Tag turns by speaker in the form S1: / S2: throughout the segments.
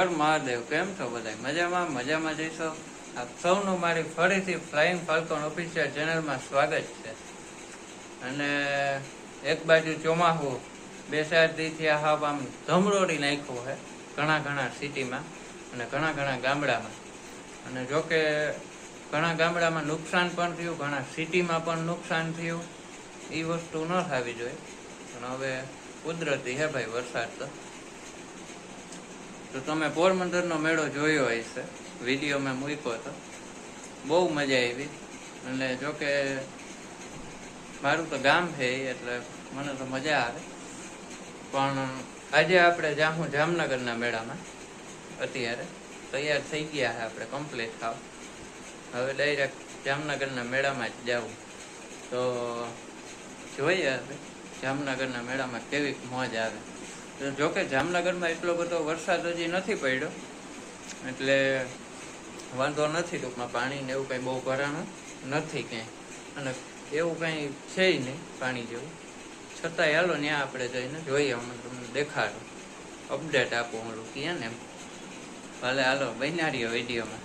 S1: હર મહાદેવ. કેમ છો બધા? મજામાં જઈશો. આપ સૌનું મારી ફરીથી ફ્લાઇંગ ફાલ્કોન ઓફિશિયલ ચેનલમાં સ્વાગત છે. અને એક બાજુ ચોમાસું 2-4 દીથી આમ ધમરોડી નાખ્યું છે ઘણા સિટીમાં અને ઘણા ગામડામાં. અને જોકે ઘણા ગામડામાં નુકસાન પણ થયું, ઘણા સિટીમાં પણ નુકસાન થયું. એ વસ્તુ ન થવી જોઈએ, પણ હવે કુદરતી હે ભાઈ વરસાદ તો તમે પોરબંદરનો મેળો જોયો હશે, વિડીયો મેં મૂક્યો હતો, બહુ મજા આવી. અને જોકે મારું તો ગામ છે એટલે મને તો મજા આવે. પણ આજે આપણે જાઉં જામનગરના મેળામાં. અત્યારે તૈયાર થઈ ગયા છે આપણે કમ્પ્લીટ થાવ. હવે ડાયરેક્ટ જામનગરના મેળામાં જ જાવું. તો જોઈએ હવે જામનગરના મેળામાં કેવી મોજ આવે. જોકે જામનગરમાં એટલો બધો વરસાદ હજી નથી પડ્યો એટલે વાંધો નથી. ટૂંકમાં પાણી ને એવું કંઈ બહુ ભરાણું નથી ક્યાંય, અને એવું કંઈ છે નહીં પાણી જેવું. છતાંય હાલો ત્યાં આપણે જઈને જોઈએ, હું તમને દેખાડું, અપડેટ આપું હું રૂકીએ ને એમ. ભલે હાલો બન્યા રહ્યો વિડીયોમાં.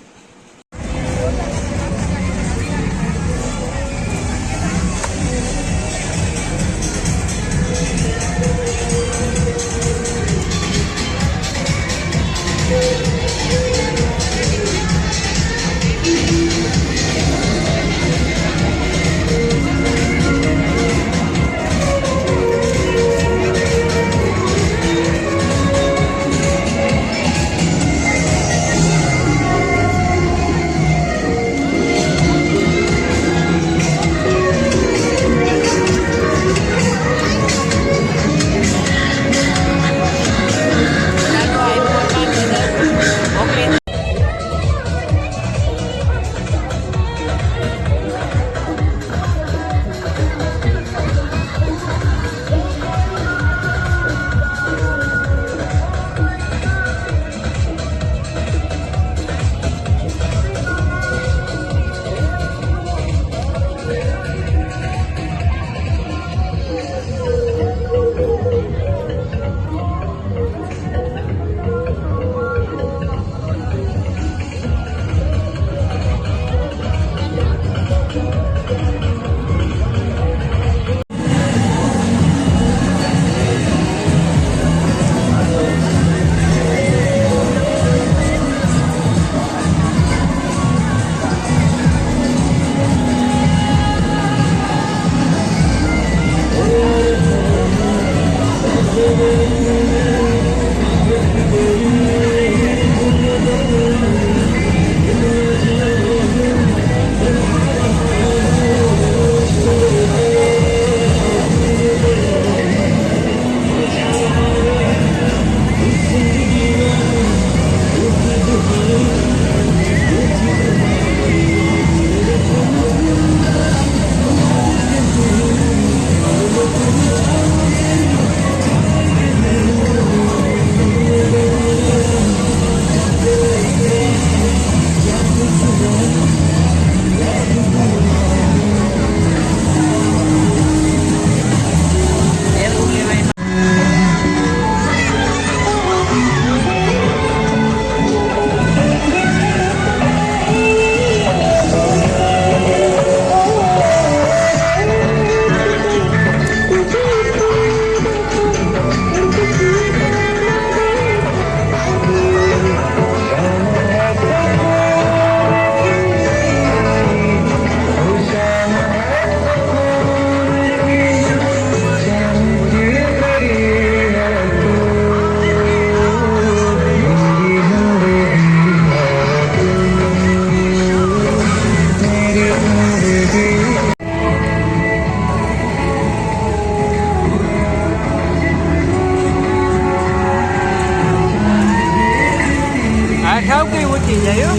S1: ઠાવકી ઊંચી જાય,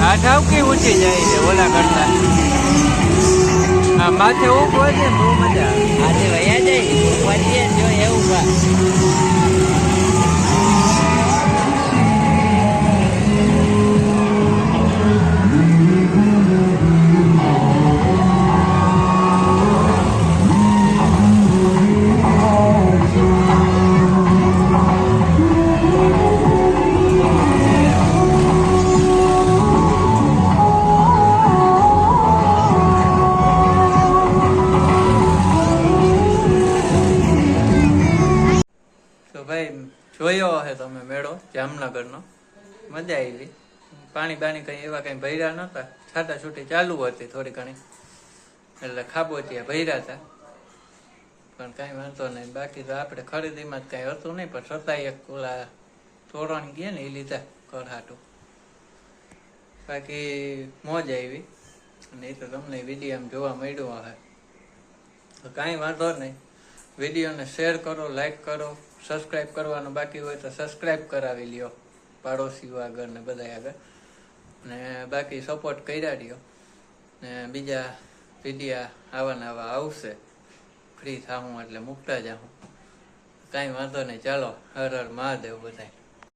S1: આ ઠાવકી ઊંચી જાય છે ઓલા કરતા. હા માથે ઊભો છે, બહુ મજા આવે. આજે વયા જાય જો એવું. છે તમે મેળો જામનગરનો, મજા આવી. પાણી બાણી કઈ એવા કઈ ભર્યા નતા, છાટા છૂટી ચાલુ હતી થોડી ઘણી, એટલે ખાબોચિયા ભર્યા હતા, પણ કઈ વાંધો નહીં. બાકી તો આપણે ખરીદીમાં જ કઈ હતું નહીં, પણ છતાંય એક ઓલા તોરણ ગયા ને એ લીધા કરહાટું. બાકી મોજ આવી, અને એ તો તમને વિડીયો જોવા મળ્યું હશે. તો કાંઈ વાંધો નહીં, વિડીયોને શેર કરો, લાઈક કરો, સબસ્ક્રાઈબ કરવાનું બાકી હોય તો સબસ્ક્રાઈબ કરાવી લ્યો, પાડોશીઓ આગળ ને બધા આગળ. ને બાકી સપોર્ટ કર્યા રહ્યો, ને બીજા વિડીયા આવા નવા આવશે, ફ્રી થાઉં એટલે મૂકતા જાઉં. કાંઈ વાંધો નહીં, ચાલો હર હર મહાદેવ બધાય.